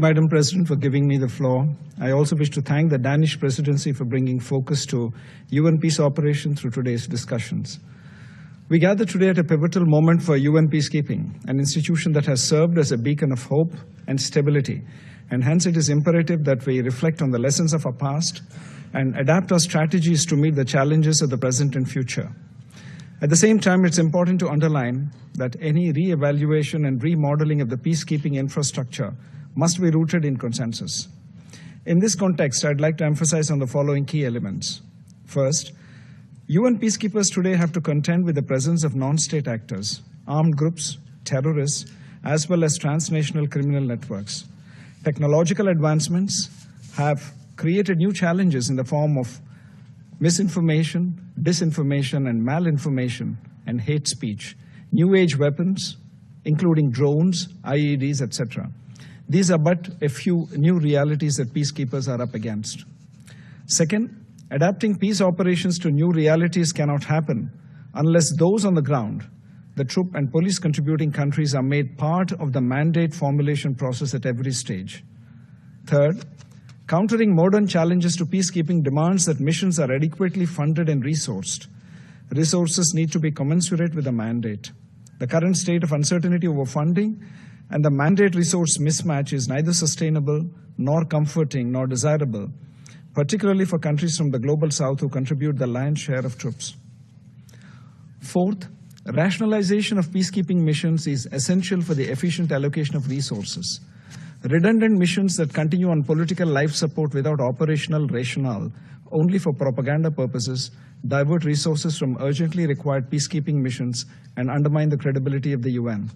Madam President, for giving me the floor. I also wish to thank the Danish presidency for bringing focus to UN peace operations through today's discussions. We gather today at a pivotal moment for UN peacekeeping, an institution that has served as a beacon of hope and stability, and hence it is imperative that we reflect on the lessons of our past and adapt our strategies to meet the challenges of the present and future. At the same time, it's important to underline that any re-evaluation and remodeling of the peacekeeping infrastructure must be rooted in consensus. In this context, I'd like to emphasize on the following key elements. First, UN peacekeepers today have to contend with the presence of non-state actors, armed groups, terrorists, as well as transnational criminal networks. Technological advancements have created new challenges in the form of misinformation, disinformation, and malinformation, and hate speech, new age weapons, including drones, IEDs, etc. These are but a few new realities that peacekeepers are up against. Second, adapting peace operations to new realities cannot happen unless those on the ground, the troop and police contributing countries, are made part of the mandate formulation process at every stage. Third, countering modern challenges to peacekeeping demands that missions are adequately funded and resourced. Resources need to be commensurate with the mandate. The current state of uncertainty over funding and the mandate-resource mismatch is neither sustainable, nor comforting, nor desirable, particularly for countries from the global south who contribute the lion's share of troops. Fourth, rationalization of peacekeeping missions is essential for the efficient allocation of resources. Redundant missions that continue on political life support without operational rationale, only for propaganda purposes, divert resources from urgently required peacekeeping missions and undermine the credibility of the UN.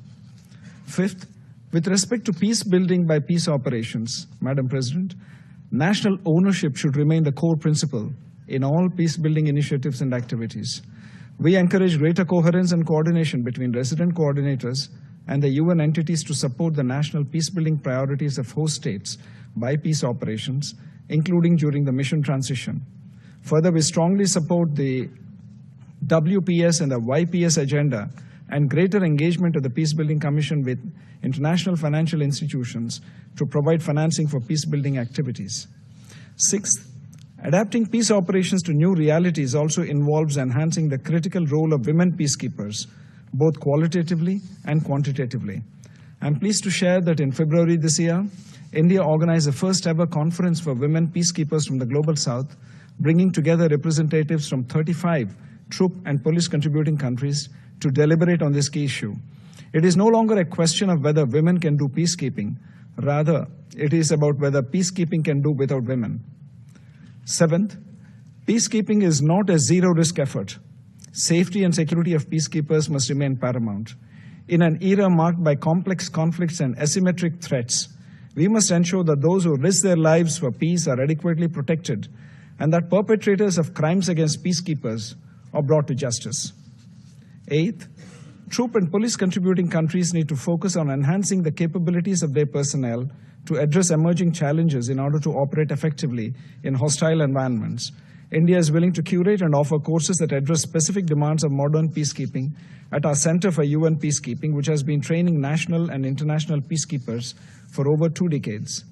Fifth, with respect to peace building by peace operations, Madam President, national ownership should remain the core principle in all peace building initiatives and activities. We encourage greater coherence and coordination between resident coordinators and the UN entities to support the national peacebuilding priorities of host states by peace operations, including during the mission transition. Further, we strongly support the WPS and the YPS agenda and greater engagement of the Peacebuilding Commission with international financial institutions to provide financing for peacebuilding activities. Sixth, adapting peace operations to new realities also involves enhancing the critical role of women peacekeepers, both qualitatively and quantitatively. I'm pleased to share that in February this year, India organized the first ever conference for women peacekeepers from the Global South, bringing together representatives from 35 troop and police contributing countries to deliberate on this key issue. It is no longer a question of whether women can do peacekeeping. Rather, it is about whether peacekeeping can do without women. Seventh, peacekeeping is not a zero-risk effort. Safety and security of peacekeepers must remain paramount. In an era marked by complex conflicts and asymmetric threats, we must ensure that those who risk their lives for peace are adequately protected and that perpetrators of crimes against peacekeepers are brought to justice. Eighth, troop and police contributing countries need to focus on enhancing the capabilities of their personnel to address emerging challenges in order to operate effectively in hostile environments. India is willing to curate and offer courses that address specific demands of modern peacekeeping at our Center for UN Peacekeeping, which has been training national and international peacekeepers for over 2 decades.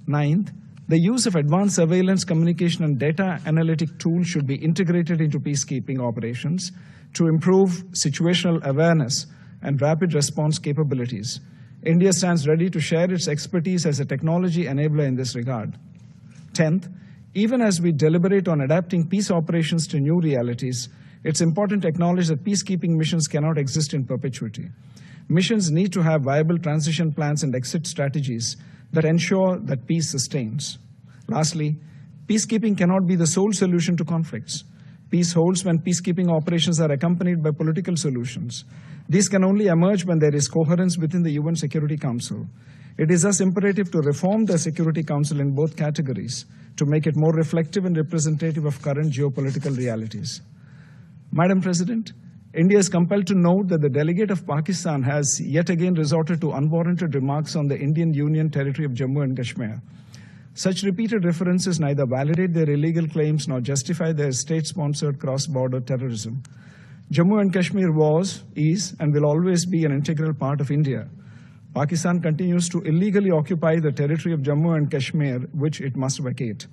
Ninth, the use of advanced surveillance, communication, and data analytic tools should be integrated into peacekeeping operations to improve situational awareness and rapid response capabilities. India stands ready to share its expertise as a technology enabler in this regard. 10th, even as we deliberate on adapting peace operations to new realities, it's important to acknowledge that peacekeeping missions cannot exist in perpetuity. Missions need to have viable transition plans and exit strategies that ensure that peace sustains. Lastly, peacekeeping cannot be the sole solution to conflicts. Peace holds when peacekeeping operations are accompanied by political solutions. These can only emerge when there is coherence within the UN Security Council. It is thus imperative to reform the Security Council in both categories to make it more reflective and representative of current geopolitical realities. Madam President, India is compelled to note that the delegate of Pakistan has yet again resorted to unwarranted remarks on the Indian Union territory of Jammu and Kashmir. Such repeated references neither validate their illegal claims nor justify their state-sponsored cross-border terrorism. Jammu and Kashmir was, is, and will always be an integral part of India. Pakistan continues to illegally occupy the territory of Jammu and Kashmir, which it must vacate.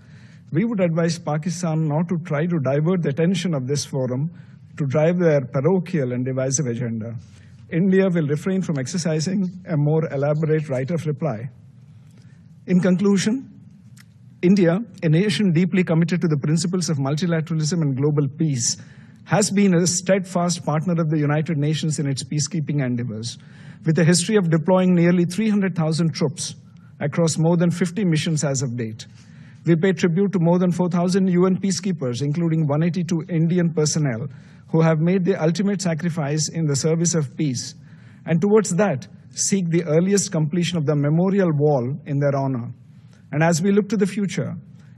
We would advise Pakistan not to try to divert the attention of this forum to drive their parochial and divisive agenda. India will refrain from exercising a more elaborate right of reply. In conclusion, India, a nation deeply committed to the principles of multilateralism and global peace, has been a steadfast partner of the United Nations in its peacekeeping endeavors, with a history of deploying nearly 300,000 troops across more than 50 missions as of date. We pay tribute to more than 4,000 UN peacekeepers, including 182 Indian personnel, who have made the ultimate sacrifice in the service of peace, and towards that, seek the earliest completion of the memorial wall in their honor. And as we look to the future,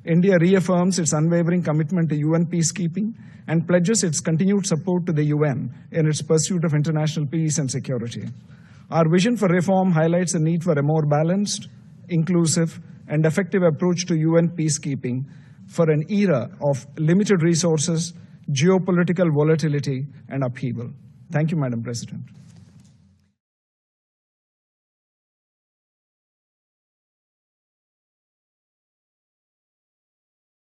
India reaffirms its unwavering commitment to UN peacekeeping and pledges its continued support to the UN in its pursuit of international peace and security. Our vision for reform highlights the need for a more balanced, inclusive, and effective approach to UN peacekeeping for an era of limited resources, geopolitical volatility, and upheaval. Thank you, Madam President.